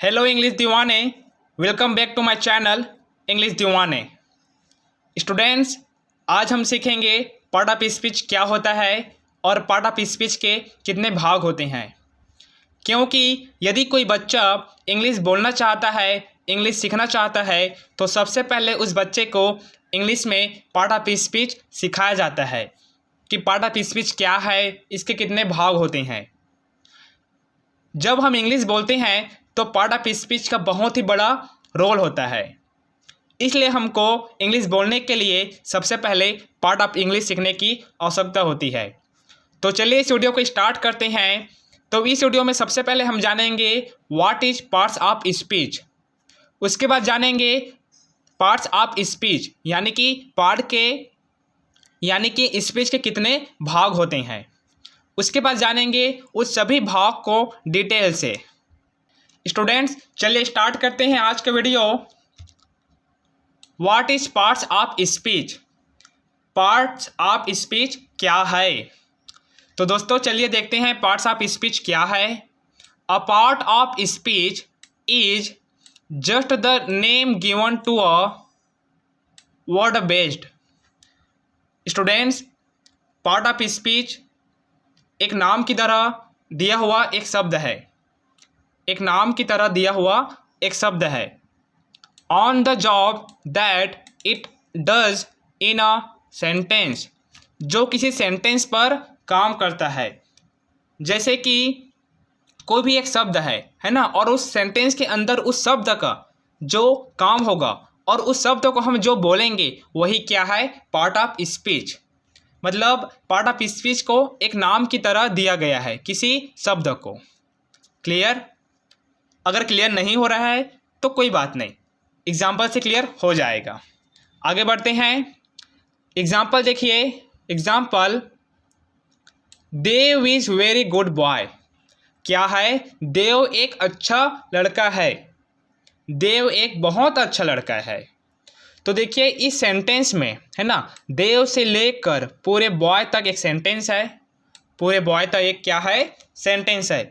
Hello English दीवाने, welcome back to my channel English दीवाने। Students, आज हम सीखेंगे पार्ट ऑफ स्पीच क्या होता है और पार्ट ऑफ स्पीच के कितने भाग होते हैं। क्योंकि यदि कोई बच्चा इंग्लिश बोलना चाहता है, इंग्लिश सीखना चाहता है, तो सबसे पहले उस बच्चे को इंग्लिश में पार्ट ऑफ स्पीच सिखाया जाता है कि पार्ट ऑफ स्पीच क्या है, इसके कितने भाग होते हैं। जब हम इंग्लिश बोलते हैं तो पार्ट ऑफ स्पीच का बहुत ही बड़ा रोल होता है, इसलिए हमको इंग्लिश बोलने के लिए सबसे पहले पार्ट ऑफ इंग्लिश सीखने की आवश्यकता होती है। तो चलिए इस वीडियो को स्टार्ट करते हैं। तो इस वीडियो में सबसे पहले हम जानेंगे what is parts of speech. उसके बाद जानेंगे पार्ट्स ऑफ स्पीच यानी कि स्पीच के कितने भाग होते हैं। उसके बाद जानेंगे उस सभी भाग को डिटेल से। स्टूडेंट्स, चलिए स्टार्ट करते हैं आज का video. What is parts of speech. Parts of speech क्या है? तो दोस्तों चलिए देखते हैं पार्ट्स ऑफ स्पीच क्या है। A part of speech is just the name given to a word based. Students, part of speech एक नाम की तरह दिया हुआ एक शब्द है। एक नाम की तरह दिया हुआ एक शब्द है। On the job that it does in a sentence, जो किसी सेंटेंस पर काम करता है। जैसे कि कोई भी एक शब्द है ना, और उस सेंटेंस के अंदर उस शब्द का जो काम होगा और उस शब्द को हम जो बोलेंगे वही क्या है? Part of speech. मतलब पार्ट ऑफ स्पीच को एक नाम की तरह दिया गया है किसी शब्द को। क्लियर? अगर क्लियर नहीं हो रहा है तो कोई बात नहीं, एग्जाम्पल से क्लियर हो जाएगा। आगे बढ़ते हैं। एग्जाम्पल देखिए। Example, Dev is very good boy. क्या है? देव एक अच्छा लड़का है। देव एक बहुत अच्छा लड़का है। तो देखिए इस सेंटेंस में है ना, देव से लेकर पूरे बॉय तक एक सेंटेंस है। पूरे बॉय तक एक क्या है? सेंटेंस है।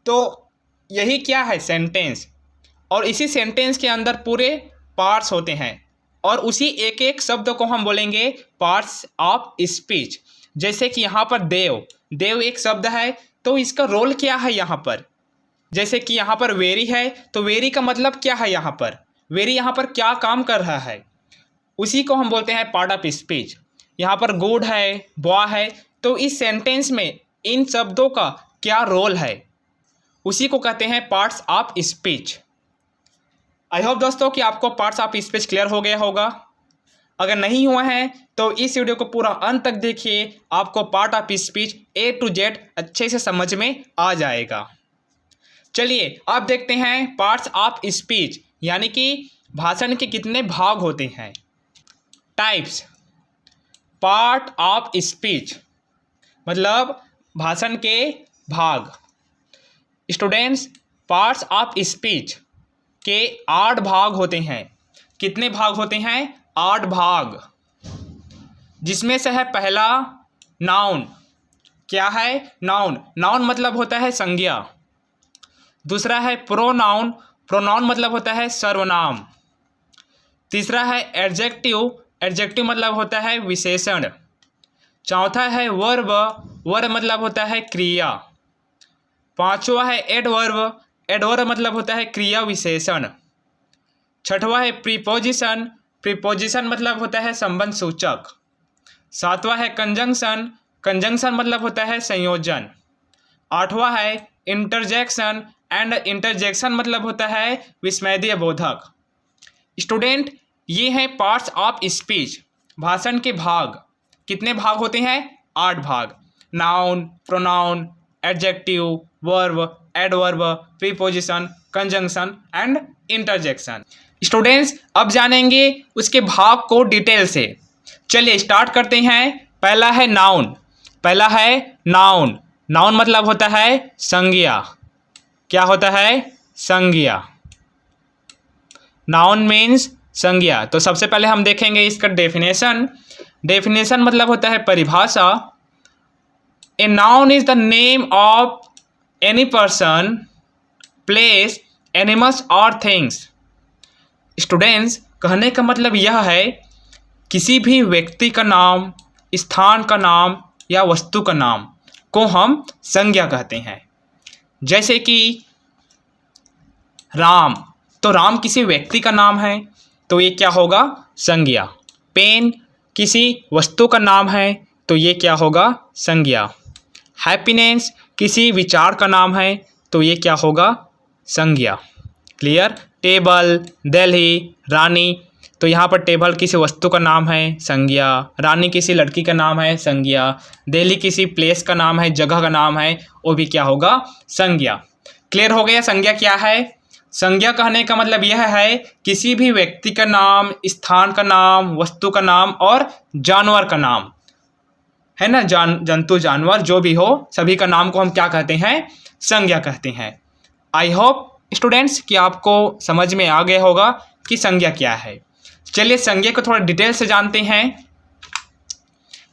तो यही क्या है? सेंटेंस। और इसी सेंटेंस के अंदर पूरे पार्ट्स होते हैं और उसी एक एक शब्द को हम बोलेंगे पार्ट्स ऑफ स्पीच। जैसे कि यहाँ पर देव एक शब्द है, तो इसका रोल क्या है यहाँ पर? जैसे कि यहाँ पर वेरी है, तो वेरी का मतलब क्या है यहाँ पर? वेरी यहाँ पर क्या काम कर रहा है, उसी को हम बोलते हैं पार्ट ऑफ स्पीच। यहाँ पर गुड है, बॉय है, तो इस सेंटेंस में इन शब्दों का क्या रोल है, उसी को कहते हैं parts of speech. I hope दोस्तों कि आपको पार्ट्स ऑफ स्पीच क्लियर हो गया होगा। अगर नहीं हुआ है तो इस वीडियो को पूरा अंत तक देखिए, आपको part of speech A to Z अच्छे से समझ में आ जाएगा। चलिए अब देखते हैं पार्ट्स ऑफ स्पीच यानी कि भाषण के कितने भाग होते हैं। टाइप्स। पार्ट ऑफ स्पीच मतलब भाषण के भाग। स्टूडेंट्स, पार्ट्स ऑफ स्पीच के 8 भाग होते हैं। कितने भाग होते हैं? 8 भाग। जिसमें से है पहला नाउन। क्या है? नाउन। नाउन मतलब होता है संज्ञा। दूसरा है प्रोनाउन। प्रोनाउन मतलब होता है सर्वनाम। तीसरा है एडजेक्टिव। एडजेक्टिव मतलब होता है विशेषण। चौथा है वर्ब। वर्ब मतलब होता है क्रिया। पांचवा है एडवर्ब। एडवर्ब मतलब होता है क्रिया विशेषण। छठवा है प्रीपोजिशन। प्रीपोजिशन मतलब होता है संबंध सूचक। सातवां है कंजंक्शन। कंजंक्शन मतलब होता है संयोजन। आठवां है इंटरजेक्शन एंड इंटरजेक्शन मतलब होता है विस्मयदीय बोधक। स्टूडेंट, ये हैं पार्ट्स ऑफ स्पीच, भाषण के भाग। कितने भाग होते हैं? 8 भाग। Noun, pronoun, adjective, verb, adverb, preposition, conjunction and interjection. Students, अब जानेंगे उसके भाग को डिटेल से। चलिए स्टार्ट करते हैं। पहला है नाउन। पहला है नाउन। नाउन मतलब होता है संज्ञा। क्या होता है? संज्ञा। नाउन मीन्स संज्ञा। तो सबसे पहले हम देखेंगे इसका डेफिनेशन। डेफिनेशन मतलब होता है परिभाषा। A noun is the name of any person, place animals और थिंग्स। स्टूडेंट्स, कहने का मतलब यह है किसी भी व्यक्ति का नाम, स्थान का नाम या वस्तु का नाम को हम संज्ञा कहते हैं। जैसे कि राम, तो राम किसी व्यक्ति का नाम है तो ये क्या होगा? संज्ञा। पेन किसी वस्तु का नाम है तो ये क्या होगा? संज्ञा। हैप्पीनेस किसी विचार का नाम है तो ये क्या होगा? संज्ञा। क्लियर? टेबल, दिल्ली, रानी, तो यहाँ पर टेबल किसी वस्तु का नाम है, संज्ञा। रानी किसी लड़की का नाम है, संज्ञा। दिल्ली किसी प्लेस का नाम है, जगह का नाम है, वो भी क्या होगा? संज्ञा। क्लियर हो गया संज्ञा क्या है? संज्ञा कहने का मतलब यह है किसी भी व्यक्ति का नाम, स्थान का नाम, वस्तु का नाम और जानवर का नाम, है ना, जंतु जानवर जो भी हो सभी का नाम को हम क्या कहते हैं? संज्ञा कहते हैं। आई होप स्टूडेंट्स कि आपको समझ में आ गया होगा कि संज्ञा क्या है। चलिए संज्ञा को थोड़ा डिटेल से जानते हैं।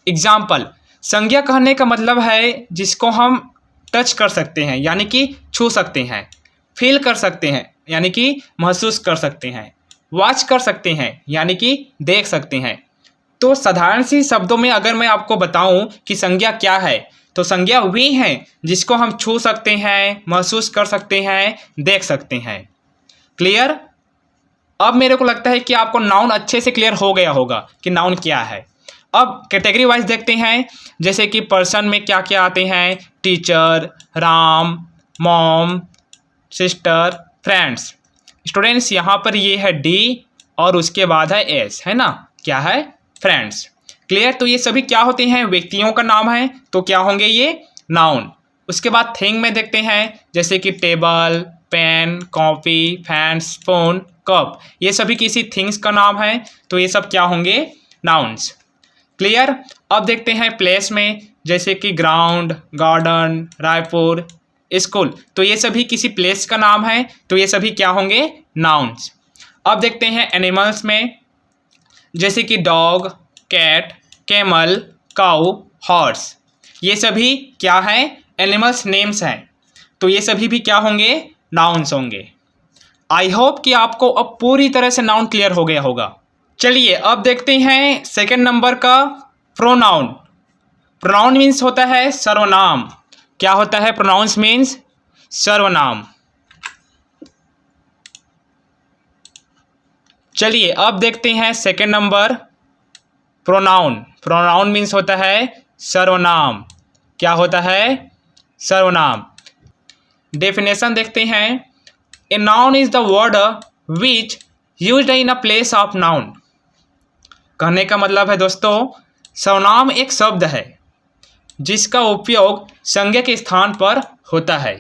एग्जाम्पल, संज्ञा कहने का मतलब है जिसको हम टच कर सकते हैं यानी कि छू सकते हैं, फील कर सकते हैं यानी कि महसूस कर सकते हैं, वॉच कर सकते हैं यानी कि देख सकते हैं। तो साधारण सी शब्दों में अगर मैं आपको बताऊं कि संज्ञा क्या है, तो संज्ञा वे हैं जिसको हम छू सकते हैं, महसूस कर सकते हैं, देख सकते हैं। क्लियर? अब मेरे को लगता है कि आपको नाउन अच्छे से क्लियर हो गया होगा कि नाउन क्या है। अब कैटेगरी वाइज देखते हैं, जैसे कि पर्सन में क्या क्या आते हैं? Teacher, Ram, mom, sister, friends. Students यहाँ पर ये है डी और उसके बाद है एस, है ना, क्या है? फ्रेंड्स। क्लियर? तो ये सभी क्या होते हैं? व्यक्तियों का नाम है तो क्या होंगे ये? नाउन। उसके बाद थिंग में देखते हैं, जैसे कि table, pen, copy, fan, spoon, cup, ये सभी किसी थिंग्स का नाम है तो ये सब क्या होंगे? नाउन्स। क्लियर? अब देखते हैं प्लेस में, जैसे कि ग्राउंड, गार्डन, रायपुर, स्कूल, तो ये सभी किसी प्लेस का नाम है तो ये सभी क्या होंगे? नाउन्स। अब देखते हैं एनिमल्स में, जैसे कि डॉग, कैट, कैमल, काऊ, हॉर्स, ये सभी क्या है? एनिमल्स नेम्स हैं तो ये सभी भी क्या होंगे? नाउन्स होंगे। आई होप कि आपको अब पूरी तरह से नाउन क्लियर हो गया होगा। चलिए अब देखते हैं सेकंड नंबर का प्रोनाउन। प्रोनाउन मीन्स होता है सर्वनाम। क्या होता है? प्रोनाउंस मीन्स सर्वनाम। चलिए अब देखते हैं second number pronoun. Pronoun means होता है सर्वनाम। क्या होता है? सर्वनाम। डेफिनेशन देखते हैं। A noun is the word which used in a place of noun. कहने का मतलब है दोस्तों, सर्वनाम एक शब्द है जिसका उपयोग संज्ञा के स्थान पर होता है।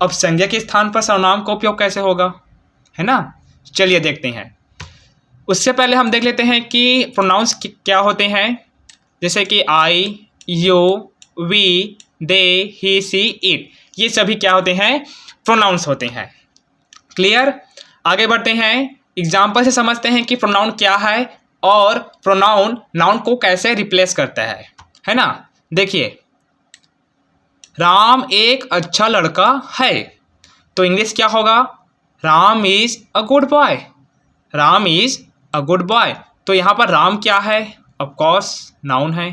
अब संज्ञा के स्थान पर सर्वनाम का उपयोग कैसे होगा, है ना? चलिए देखते हैं। उससे पहले हम देख लेते हैं कि प्रोनाउंस क्या होते हैं। जैसे कि I, you, we, they, he, she, it, ये सभी क्या होते हैं? प्रोनाउंस होते हैं। क्लियर? आगे बढ़ते हैं, एग्जाम्पल से समझते हैं कि प्रोनाउन क्या है और प्रोनाउन नाउन को कैसे रिप्लेस करता है ना? देखिए, राम एक अच्छा लड़का है तो इंग्लिश क्या होगा? Ram is a good boy. Ram is a good boy, तो यहाँ पर राम क्या है? ऑफ कोर्स नाउन है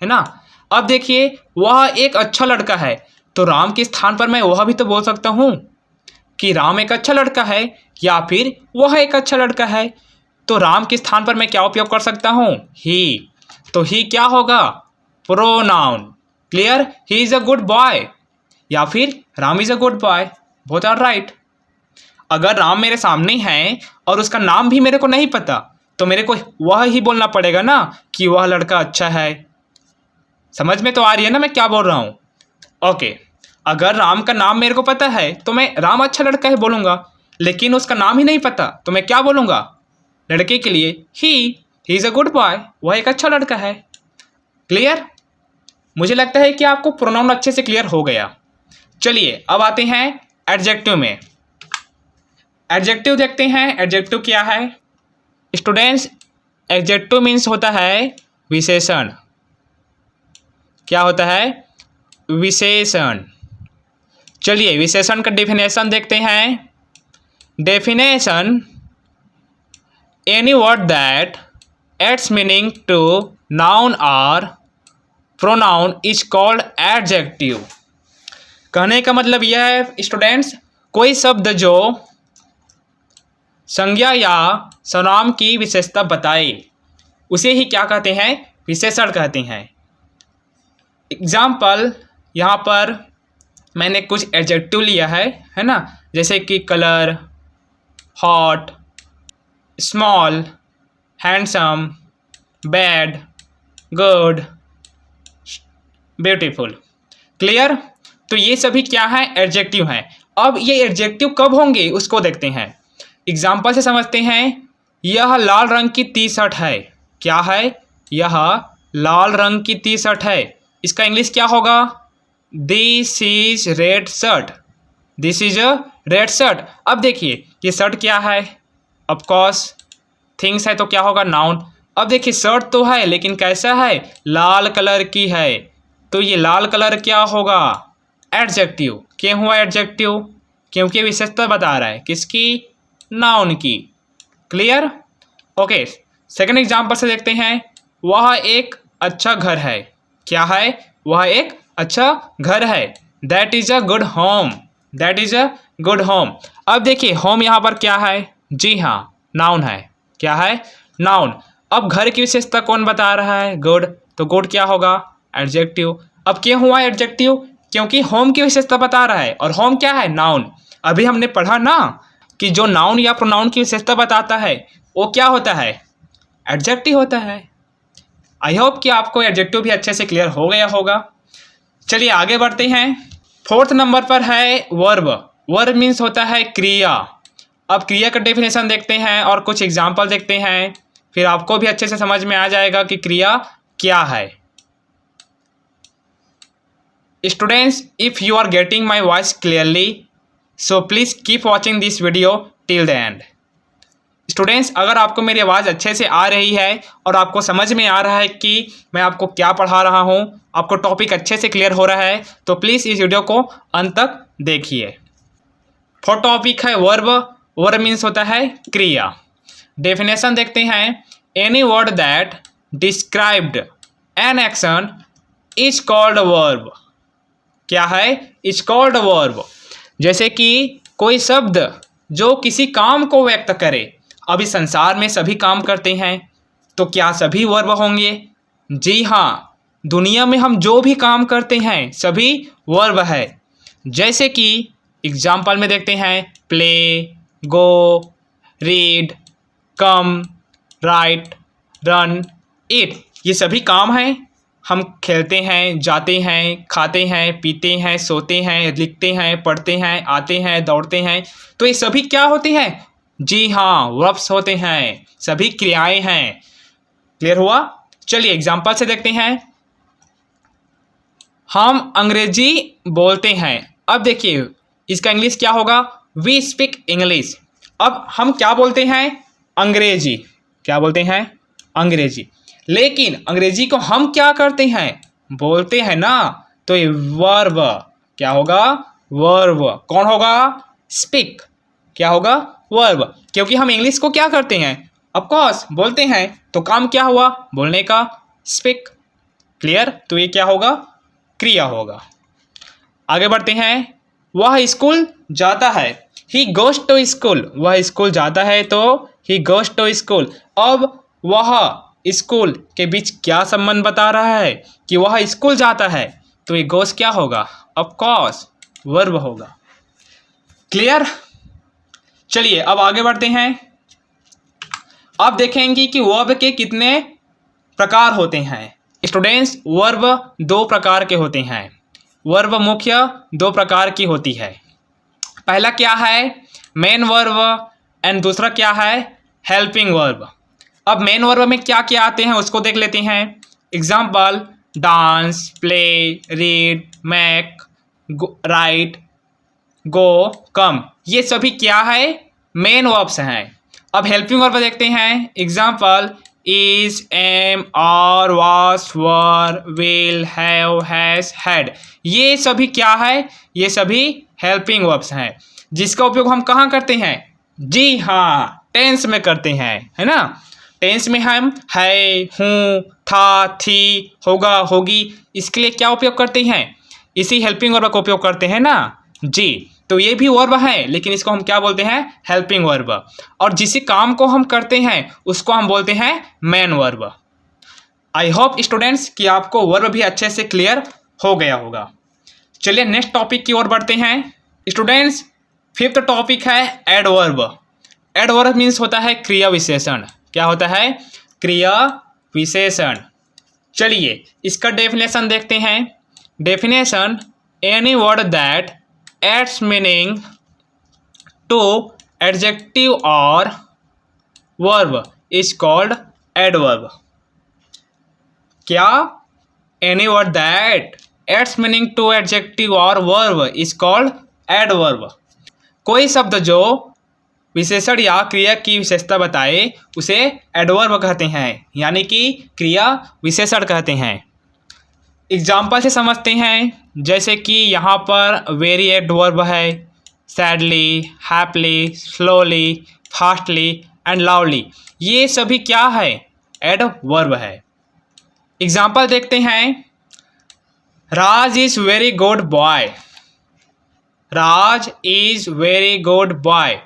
ना? अब देखिए, वह एक अच्छा लड़का है तो राम के स्थान पर मैं वह भी तो बोल सकता हूँ कि राम एक अच्छा लड़का है या फिर वह एक अच्छा लड़का है। तो राम के स्थान पर मैं क्या उपयोग कर सकता हूँ? ही। तो ही क्या होगा? Pronoun. Clear? He is a good boy या फिर Ram is a good boy, both are right. अगर राम मेरे सामने है और उसका नाम भी मेरे को नहीं पता तो मेरे को वह ही बोलना पड़ेगा ना कि वह लड़का अच्छा है। समझ में तो आ रही है ना मैं क्या बोल रहा हूँ? ओके, अगर राम का नाम मेरे को पता है तो मैं राम अच्छा लड़का है बोलूँगा, लेकिन उसका नाम ही नहीं पता तो मैं क्या बोलूँगा? लड़के के लिए he is a good boy, वह एक अच्छा लड़का है। क्लियर? मुझे लगता है कि आपको प्रोनाउन अच्छे से क्लियर हो गया। चलिए अब आते हैं एडजेक्टिव में। एडजेक्टिव देखते हैं। एडजेक्टिव क्या है? स्टूडेंट्स, एडजेक्टिव मीन्स होता है विशेषण। क्या होता है? विशेषण। चलिए विशेषण का डेफिनेशन देखते हैं। Definition, any word that adds meaning to noun और प्रोनाउन इज कॉल्ड एडजेक्टिव। कहने का मतलब यह है स्टूडेंट्स, कोई शब्द जो संज्ञा या सर्वनाम की विशेषता बताए उसे ही क्या कहते हैं, विशेषण कहते हैं। एग्जाम्पल, यहाँ पर मैंने कुछ एडजेक्टिव लिया है ना, जैसे कि colour, hot, small, handsome, bad, good, beautiful. Clear? तो ये सभी क्या है, एडजेक्टिव हैं। अब ये एडजेक्टिव कब होंगे उसको देखते हैं, एग्जाम्पल से समझते हैं। यह लाल रंग की टी शर्ट है। क्या है? यह लाल रंग की टी शर्ट है। इसका इंग्लिश क्या होगा? This is red shirt. This is a red shirt. अब देखिए ये शर्ट क्या है, ऑफकोर्स थिंग्स है तो क्या होगा, नाउन। अब देखिए शर्ट तो है लेकिन कैसा है, लाल कलर की है, तो ये लाल कलर क्या होगा, एडजेक्टिव। क्यों हुआ एडजेक्टिव? क्योंकि विशेषता बता रहा है, किसकी, नाउन की। क्लियर? ओके, सेकंड एग्जांपल से देखते हैं। वह एक अच्छा घर है। क्या है? वह एक अच्छा घर है। That is a good home. That is a good home. अब देखिए होम यहाँ पर क्या है, जी हाँ नाउन है। क्या है? नाउन। अब घर की विशेषता कौन बता रहा है, गुड, तो गुड क्या होगा, एडजेक्टिव। अब क्यों हुआ एडजेक्टिव? क्योंकि होम की विशेषता बता रहा है, और होम क्या है, नाउन। अभी हमने पढ़ा ना कि जो नाउन या प्रोनाउन की विशेषता बताता है वो क्या होता है, एडजेक्टिव होता है। आई होप कि आपको एडजेक्टिव भी अच्छे से क्लियर हो गया होगा। चलिए आगे बढ़ते हैं। फोर्थ नंबर पर है वर्ब। वर्ब मीन्स होता है क्रिया। अब क्रिया का डेफिनेशन देखते हैं और कुछ एग्जाम्पल देखते हैं, फिर आपको भी अच्छे से समझ में आ जाएगा कि क्रिया क्या है। Students, if you are getting my voice clearly, so please keep watching this video till the end. Students, अगर आपको मेरी आवाज़ अच्छे से आ रही है और आपको समझ में आ रहा है कि मैं आपको क्या पढ़ा रहा हूँ, आपको टॉपिक अच्छे से क्लियर हो रहा है, तो प्लीज़ इस वीडियो को अंत तक देखिए। फॉर टॉपिक है वर्ब। वर्ब मीन्स होता है क्रिया। डेफिनेशन देखते हैं। Any word that described an action is called verb. क्या है? Is called verb. जैसे कि कोई शब्द जो किसी काम को व्यक्त करे। अभी संसार में सभी काम करते हैं, तो क्या सभी वर्ब होंगे? जी हाँ, दुनिया में हम जो भी काम करते हैं सभी वर्ब है। जैसे कि एग्जाम्पल में देखते हैं, प्ले, गो, रीड, कम, राइट, रन, ईट, ये सभी काम हैं। हम खेलते हैं, जाते हैं, खाते हैं, पीते हैं, सोते हैं, लिखते हैं, पढ़ते हैं, आते हैं, दौड़ते हैं, तो ये सभी क्या होते हैं? जी हाँ, वर्ब्स होते हैं, सभी क्रियाएं हैं। क्लियर हुआ? चलिए एग्जाम्पल से देखते हैं। हम अंग्रेजी बोलते हैं। अब देखिए इसका इंग्लिश क्या होगा, वी स्पीक इंग्लिश। अब हम क्या बोलते हैं, अंग्रेजी। क्या बोलते हैं, अंग्रेजी। लेकिन अंग्रेजी को हम क्या करते हैं, बोलते हैं ना, तो ये वर्ब क्या होगा, वर्ब। कौन होगा, स्पीक। क्या होगा, वर्ब। क्योंकि हम इंग्लिश को क्या करते हैं, ऑफ कोर्स बोलते हैं, तो काम क्या हुआ, बोलने का, स्पीक। क्लियर? तो ये क्या होगा, क्रिया होगा। आगे बढ़ते हैं। वह स्कूल जाता है। He goes to school. वह स्कूल जाता है तो ही गोज टू स्कूल। अब वह स्कूल के बीच क्या संबंध बता रहा है कि वह स्कूल जाता है, तो ये गोज क्या होगा, ऑफ कोर्स वर्ब होगा। क्लियर? चलिए अब आगे बढ़ते हैं। अब देखेंगे कि वर्ब के कितने प्रकार होते हैं। स्टूडेंट्स, वर्ब दो प्रकार के होते हैं। वर्ब मुख्य दो प्रकार की होती है। पहला क्या है, मेन वर्ब, एंड दूसरा क्या है, हेल्पिंग वर्ब। अब मेन वर्ब में क्या क्या आते हैं उसको देख लेते हैं। Example, dance, play, read, make, write, go, come, ये सभी क्या है, मेन वर्ब्स हैं। अब हेल्पिंग वर्ब देखते हैं। Example, is, am, are, was, were, will, have, has, had, ये सभी क्या है, ये सभी हेल्पिंग वर्ब्स हैं, जिसका उपयोग हम कहाँ करते हैं? जी हाँ, टेंस में करते हैं, है ना। टेंस में हम है, हूँ, था, थी, होगा, होगी, इसके लिए क्या उपयोग करते हैं? इसी हेल्पिंग वर्ब का उपयोग करते हैं ना जी। तो ये भी वर्ब है, लेकिन इसको हम क्या बोलते हैं? Helping verb. और जिस काम को हम करते हैं उसको हम बोलते हैं main verb. I hope students कि आपको वर्ब भी अच्छे से क्लियर हो गया होगा। चलिए नेक्स्ट टॉपिक की ओर बढ़ते हैं स्टूडेंट्स। फिफ्थ टॉपिक है एडवर्ब। एडवर्ब मीन्स होता है क्रिया विशेषण। क्या होता है? क्रिया विशेषण। चलिए इसका डेफिनेशन देखते हैं। Definition: any word that adds meaning to adjective और वर्ब इज कॉल्ड एडवर्ब। क्या? Any word that adds meaning to adjective और वर्ब इज कॉल्ड एडवर्ब। कोई शब्द जो विशेषण या क्रिया की विशेषता बताए उसे एडवर्ब कहते हैं, यानी कि क्रिया विशेषण कहते हैं। एग्जाम्पल से समझते हैं, जैसे कि यहाँ पर वेरी एडवर्ब है, sadly, happily, slowly, fastly and loudly, ये सभी क्या है? एडवर्ब है। एग्जाम्पल देखते हैं। Raj is very good boy. Raj is very good boy.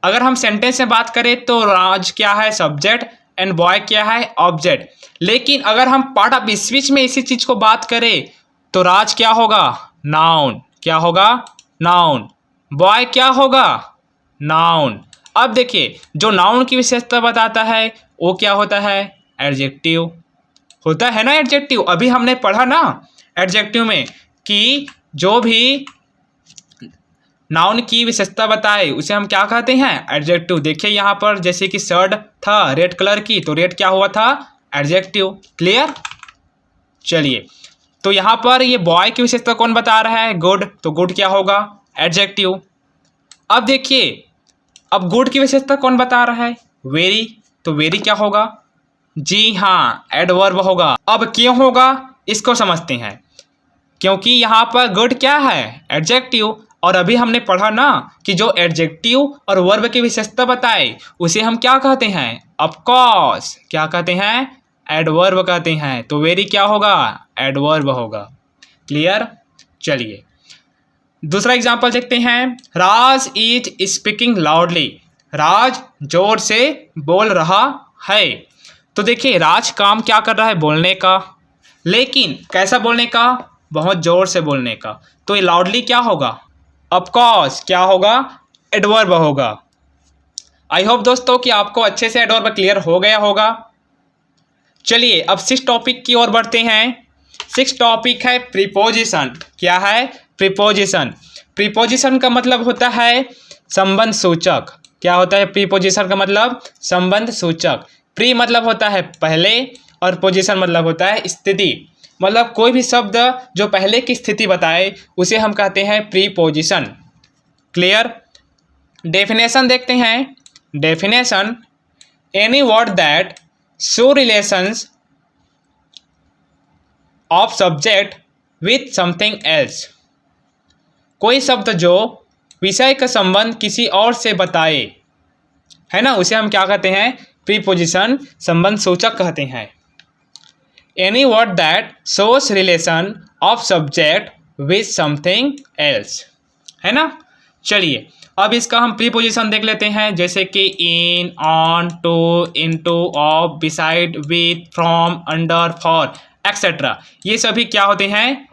अगर हम सेंटेंस में बात करें तो राज क्या है? सब्जेक्ट, एंड बॉय क्या है? ऑब्जेक्ट। लेकिन अगर हम पार्ट ऑफ स्पीच में इसी चीज को बात करें तो राज क्या होगा? नाउन। क्या होगा? नाउन। बॉय क्या होगा? नाउन। अब देखिए, जो नाउन की विशेषता बताता है वो क्या होता है? एडजेक्टिव होता है ना। एडजेक्टिव अभी हमने पढ़ा ना एडजेक्टिव में कि जो भी नाउन की विशेषता बताए उसे हम क्या कहते हैं? एडजेक्टिव। देखिए यहाँ पर जैसे कि शर्ट था रेड कलर की, तो रेड क्या हुआ था? एडजेक्टिव। क्लियर? चलिए, तो यहाँ पर ये बॉय की विशेषता कौन बता रहा है? गुड। तो गुड क्या होगा? एडजेक्टिव। अब देखिए, अब गुड की विशेषता कौन बता रहा है? वेरी। तो वेरी क्या होगा? जी हाँ, एडवर्ब होगा। अब क्यों होगा इसको समझते हैं। क्योंकि यहाँ पर गुड क्या है? एडजेक्टिव। और अभी हमने पढ़ा ना कि जो एडजेक्टिव और वर्ब की विशेषता बताए उसे हम क्या कहते हैं? ऑफ कोर्स क्या कहते हैं? एडवर्ब कहते हैं। तो वेरी क्या होगा? एडवर्ब होगा। क्लियर? चलिए दूसरा एग्जांपल देखते हैं। Raj is speaking loudly. राज जोर से बोल रहा है। तो देखिए, राज काम क्या कर रहा है? बोलने का। लेकिन कैसा बोलने का? बहुत जोर से बोलने का। तो ये लाउडली क्या होगा? ऑफ कोर्स क्या होगा? एडवर्ब होगा। आई होप दोस्तों कि आपको अच्छे से एडवर्ब क्लियर हो गया होगा। चलिए अब सिक्स टॉपिक की ओर बढ़ते हैं। सिक्स टॉपिक है प्रीपोजिशन। क्या है? प्रीपोजिशन। प्रीपोजिशन का मतलब होता है संबंध सूचक। क्या होता है प्रीपोजिशन का मतलब? संबंध सूचक। प्री मतलब होता है पहले और पोजिशन मतलब होता है स्थिति। मतलब कोई भी शब्द जो पहले की स्थिति बताए उसे हम कहते हैं प्रीपोजिशन। क्लियर? डेफिनेशन देखते हैं। Definition: any word that show relations of subject with something else. कोई शब्द जो विषय का संबंध किसी और से बताए, है ना, उसे हम क्या कहते हैं? प्रीपोजिशन, संबंध सूचक कहते हैं। Any word that shows relation of subject with something else, है ना। चलिए अब इसका हम प्रीपोजिशन देख लेते हैं, जैसे कि in, on, to, into, of, beside, with, from, under, for etcetera. ये सभी क्या होते हैं?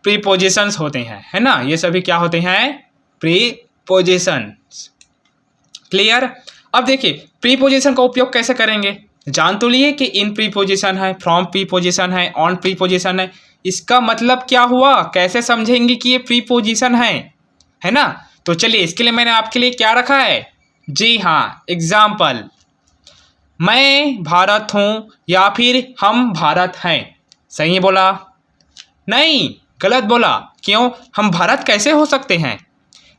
प्रीपोजिशंस होते हैं, है ना। ये सभी क्या होते हैं? प्रीपोजिशंस। क्लियर? अब देखिए प्रीपोजिशन का उपयोग कैसे करेंगे। जान तो लिए कि इन प्रीपोजिशन है, फ्रॉम प्रीपोजिशन है, ऑन प्रीपोजिशन है। इसका मतलब क्या हुआ? कैसे समझेंगे कि ये प्रीपोजिशन है ना। तो चलिए इसके लिए मैंने आपके लिए क्या रखा है? जी हाँ, एग्जाम्पल। मैं भारत हूँ या फिर हम भारत हैं। सही बोला? नहीं, गलत बोला। क्यों? हम भारत कैसे हो सकते हैं?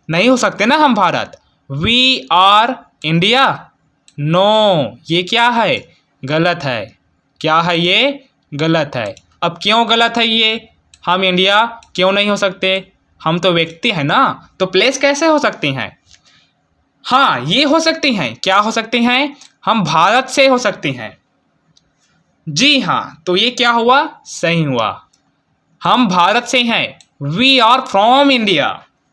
नहीं हो सकते ना हम Bharat. We are India. No, ये क्या है? गलत है। क्या है ये? गलत है। अब क्यों गलत है ये? हम इंडिया क्यों नहीं हो सकते? हम तो व्यक्ति हैं ना, तो प्लेस कैसे हो सकती हैं? हाँ, ये हो सकती हैं। क्या हो सकती हैं? हम भारत से हो सकती हैं। जी हाँ, तो ये क्या हुआ? सही हुआ। हम भारत से हैं। We are from India.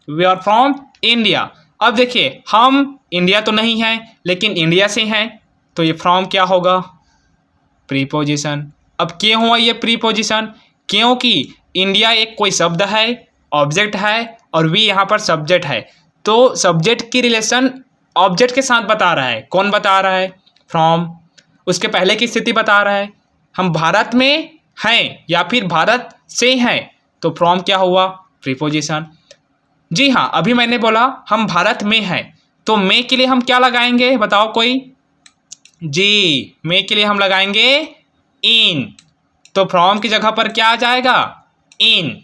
We are from India. अब देखिए, हम इंडिया तो नहीं हैं, लेकिन इंडिया से हैं, तो ये फ्रॉम क्या होगा? प्रीपोजिशन। अब क्यों हुआ ये प्रीपोजिशन? क्योंकि इंडिया एक कोई शब्द है, ऑब्जेक्ट है, और वी यहाँ पर सब्जेक्ट है, तो सब्जेक्ट की रिलेशन ऑब्जेक्ट के साथ बता रहा है। कौन बता रहा है? फ्रॉम। उसके पहले की स्थिति बता रहा है। हम भारत में हैं या फिर भारत से हैं, तो फ्रॉम क्या हुआ? प्रीपोजिशन। जी हाँ, अभी मैंने बोला हम भारत में हैं, तो में के लिए हम क्या लगाएंगे? बताओ कोई। जी, में के लिए हम लगाएंगे इन, तो फ्रॉम की जगह पर क्या आ जाएगा? In.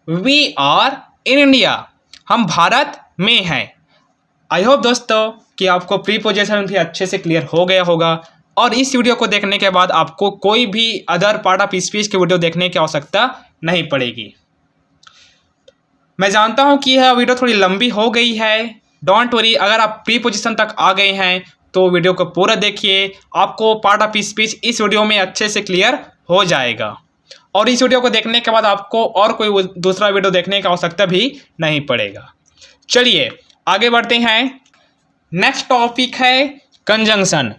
We are in India. हम भारत में हैं। आई होप दोस्तों कि आपको प्रीपोजिशन भी अच्छे से क्लियर हो गया होगा, और इस वीडियो को देखने के बाद आपको कोई भी अदर पार्ट ऑफ स्पीच की वीडियो देखने की आवश्यकता नहीं पड़ेगी। मैं जानता हूं कि यह वीडियो थोड़ी लंबी हो गई है। डोंट वरी, अगर आप प्रीपोजिशन तक आ गए हैं तो वीडियो को पूरा देखिए, आपको पार्ट ऑफ स्पीच इस वीडियो में अच्छे से क्लियर हो जाएगा, और इस वीडियो को देखने के बाद आपको और कोई दूसरा वीडियो देखने की आवश्यकता भी नहीं पड़ेगा। चलिए आगे बढ़ते हैं। नेक्स्ट टॉपिक है कंजंक्शन।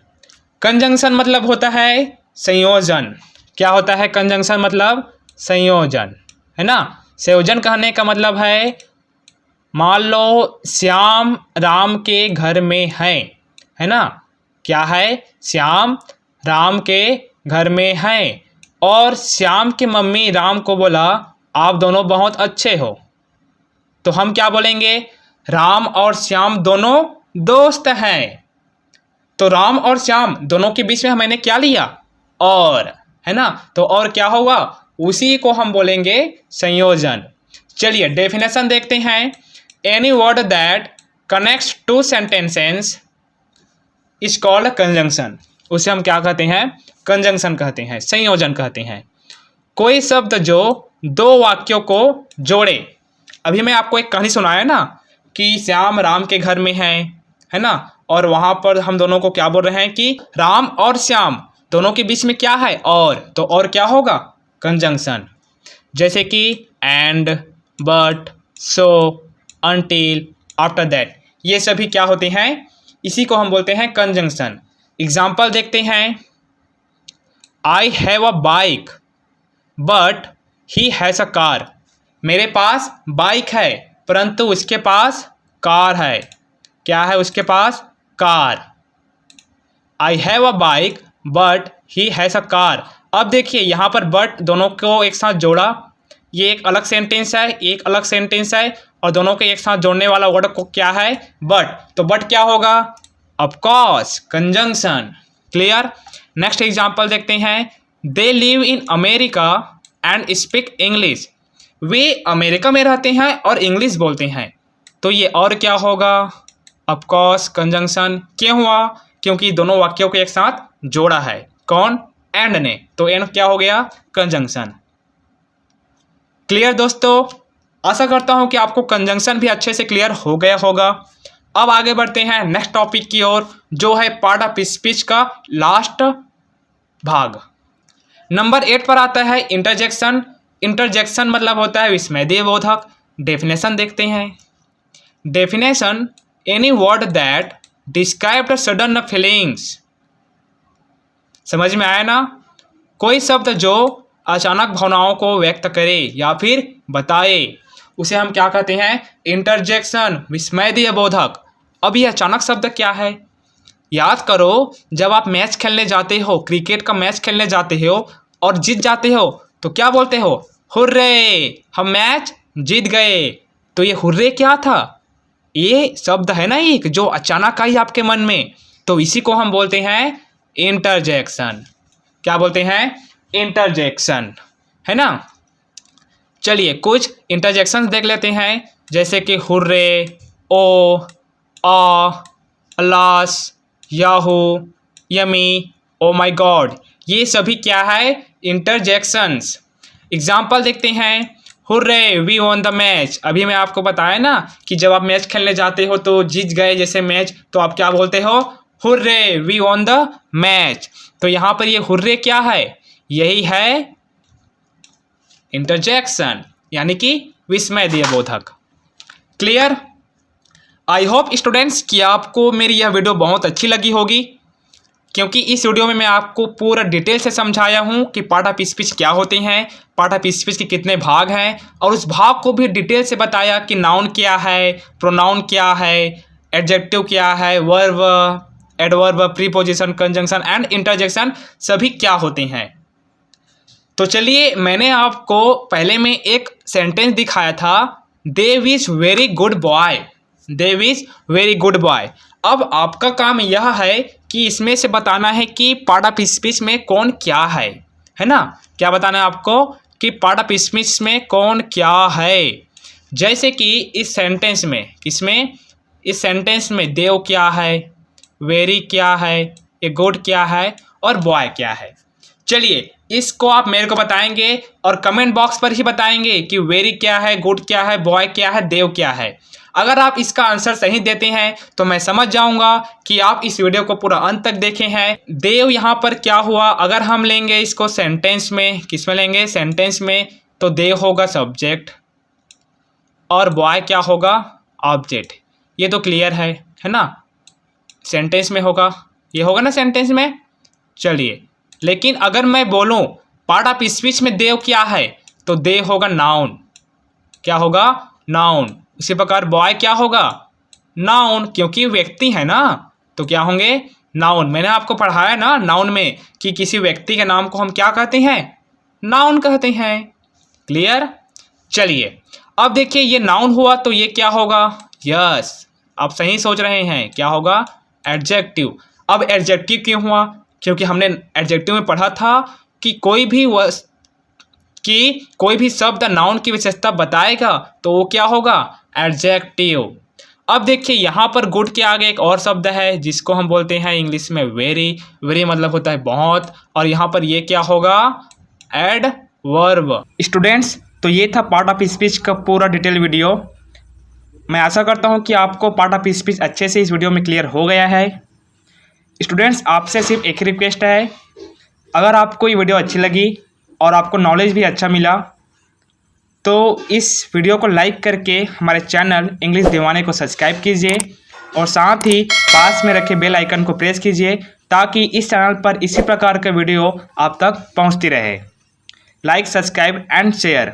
कंजंक्शन मतलब होता है संयोजन। क्या होता है कंजंक्शन? मतलब संयोजन, है ना। संयोजन कहने का मतलब है, मान लो श्याम राम के घर में है ना। क्या है? श्याम राम के घर में है, और श्याम की मम्मी राम को बोला आप दोनों बहुत अच्छे हो, तो हम क्या बोलेंगे? राम और श्याम दोनों दोस्त हैं। तो राम और श्याम दोनों के बीच में मैंने क्या लिया? और, है ना। तो और क्या होगा? उसी को हम बोलेंगे संयोजन। चलिए डेफिनेशन देखते हैं। Any word that connects two sentences is called conjunction. उसे हम क्या कहते हैं? कंजंक्शन कहते हैं, संयोजन कहते हैं। कोई शब्द जो दो वाक्यों को जोड़े। अभी मैं आपको एक कहानी सुनाया ना कि श्याम राम के घर में है ना, और वहाँ पर हम दोनों को क्या बोल रहे हैं कि राम और श्याम दोनों के बीच में क्या है? और। तो और क्या होगा? कंजंक्शन। जैसे कि and, but, so, until, after that, ये सभी क्या होते हैं? इसी को हम बोलते हैं कंजंक्शन। एग्जाम्पल देखते हैं। आई have a bike but he has a car. मेरे पास बाइक है परंतु उसके पास कार है। क्या है उसके पास? Car. I have a bike but he has a car. अब देखिए यहाँ पर बट दोनों को एक साथ जोड़ा, ये एक अलग सेंटेंस है, एक अलग सेंटेंस है, और दोनों के एक साथ जोड़ने वाला वर्ड को क्या है? बट। तो बट क्या होगा? Of course conjunction. Clear. Next example देखते हैं। They live in America and speak English. Way America में रहते हैं और इंग्लिश बोलते हैं, तो ये और क्या होगा? Of course conjunction. क्यों हुआ? क्योंकि दोनों वाक्यों को एक साथ जोड़ा है। कौन? एंड ने। तो एंड क्या हो गया? कंजंक्शन। क्लियर दोस्तों, आशा करता हूं कि आपको कंजंक्शन भी अच्छे से क्लियर हो गया होगा। अब आगे बढ़ते हैं नेक्स्ट टॉपिक की ओर, जो है पार्ट ऑफ स्पीच का लास्ट भाग। नंबर 8 पर आता है इंटरजेक्शन। इंटरजेक्शन मतलब होता है विस्मय बोधक। डेफिनेशन देखते हैं। Definition, any word that describe sudden feelings. समझ में आया ना? कोई शब्द जो अचानक भावनाओं को व्यक्त करे या फिर बताए, उसे हम क्या कहते हैं? इंटरजेक्शन, विस्मय बोधक। अब ये अचानक शब्द क्या है? याद करो, जब आप मैच खेलने जाते हो, क्रिकेट का मैच खेलने जाते हो और जीत जाते हो, तो क्या बोलते हो? हुर्रे, हम मैच जीत गए। तो ये हुर्रे क्या था? ये शब्द है ना एक जो अचानक आई आपके मन में, तो इसी को हम बोलते हैं इंटरजेक्शन। क्या बोलते हैं? इंटरजेक्शन, है ना। चलिए कुछ इंटरजेक्शन देख लेते हैं, जैसे कि hurray, oh, ah, alas, yahoo, yummy, oh my God, ये सभी क्या है? इंटरजेक्शंस। एग्जाम्पल देखते हैं। Hurray we won the match. अभी मैं आपको बताया ना कि जब आप मैच खेलने जाते हो तो जीत गए जैसे मैच, तो आप क्या बोलते हो? Hurray we won the match. तो यहाँ पर ये हुर्रे क्या है? यही है इंटरजेक्शन, यानी कि विस्मय बोधक। क्लियर? आई होप स्टूडेंट्स कि आपको मेरी यह वीडियो बहुत अच्छी लगी होगी, क्योंकि इस वीडियो में मैं आपको पूरा डिटेल से समझाया हूँ कि पार्ट ऑफ स्पीच क्या होते हैं, पार्ट ऑफ स्पीच के कितने भाग हैं, और उस भाग को भी डिटेल से बताया कि नाउन क्या है, प्रोनाउन क्या है, एडजेक्टिव क्या है, verb, adverb, preposition, conjunction and interjection सभी क्या होते हैं। तो चलिए, मैंने आपको पहले में एक सेंटेंस दिखाया था, Dev is very good boy. Dev is very good boy. अब आपका काम यह है कि इसमें से बताना है कि पार्ट ऑफ स्पीच में कौन क्या है ना? क्या बताना है आपको कि पार्ट ऑफ स्पीच में कौन क्या है। जैसे कि इस सेंटेंस में, इस सेंटेंस में देव क्या है, वेरी क्या है, ए गुड क्या है और बॉय क्या है। चलिए, इसको आप मेरे को बताएंगे और कमेंट बॉक्स पर ही बताएंगे कि वेरी क्या है, गुड क्या है, बॉय क्या है, देव क्या है। अगर आप इसका आंसर सही देते हैं तो मैं समझ जाऊंगा कि आप इस वीडियो को पूरा अंत तक देखे हैं। देव यहाँ पर क्या हुआ, अगर हम लेंगे इसको सेंटेंस में, किस में लेंगे? सेंटेंस में, तो देव होगा सब्जेक्ट और बॉय क्या होगा? ऑब्जेक्ट। ये तो क्लियर है ना? सेंटेंस में होगा, ये होगा ना सेंटेंस में। चलिए, लेकिन अगर मैं बोलूं पार्ट ऑफ स्पीच में देव क्या है, तो देव होगा नाउन। क्या होगा? नाउन। इसी प्रकार बॉय क्या होगा? नाउन, क्योंकि व्यक्ति है ना, तो क्या होंगे? नाउन। मैंने आपको पढ़ाया ना नाउन में कि किसी व्यक्ति के नाम को हम क्या कहते हैं? नाउन कहते हैं। क्लियर? चलिए, अब देखिए ये नाउन हुआ तो ये क्या होगा? यस, आप सही सोच रहे हैं, क्या होगा? एडजेक्टिव। अब एडजेक्टिव क्यों हुआ? क्योंकि हमने एडजेक्टिव में पढ़ा था कि कोई भी शब्द नाउन की विशेषता बताएगा तो वो क्या होगा? एडजेक्टिव। अब देखिए यहाँ पर गुड के आगे एक और शब्द है जिसको हम बोलते हैं इंग्लिश में वेरी। वेरी मतलब होता है बहुत, और यहाँ पर ये क्या होगा? एडवर्ब। स्टूडेंट्स, तो ये था पार्ट ऑफ स्पीच का पूरा डिटेल वीडियो। मैं आशा करता हूँ कि आपको पार्ट ऑफ स्पीच अच्छे से इस वीडियो में क्लियर हो गया है। स्टूडेंट्स, आपसे सिर्फ एक रिक्वेस्ट है, अगर आपको ये वीडियो अच्छी लगी और आपको नॉलेज भी अच्छा मिला तो इस वीडियो को लाइक करके हमारे चैनल इंग्लिश दीवाने को सब्सक्राइब कीजिए और साथ ही पास में रखे बेल आइकन को प्रेस कीजिए ताकि इस चैनल पर इसी प्रकार का वीडियो आप तक पहुंचती रहे। Like, subscribe and share.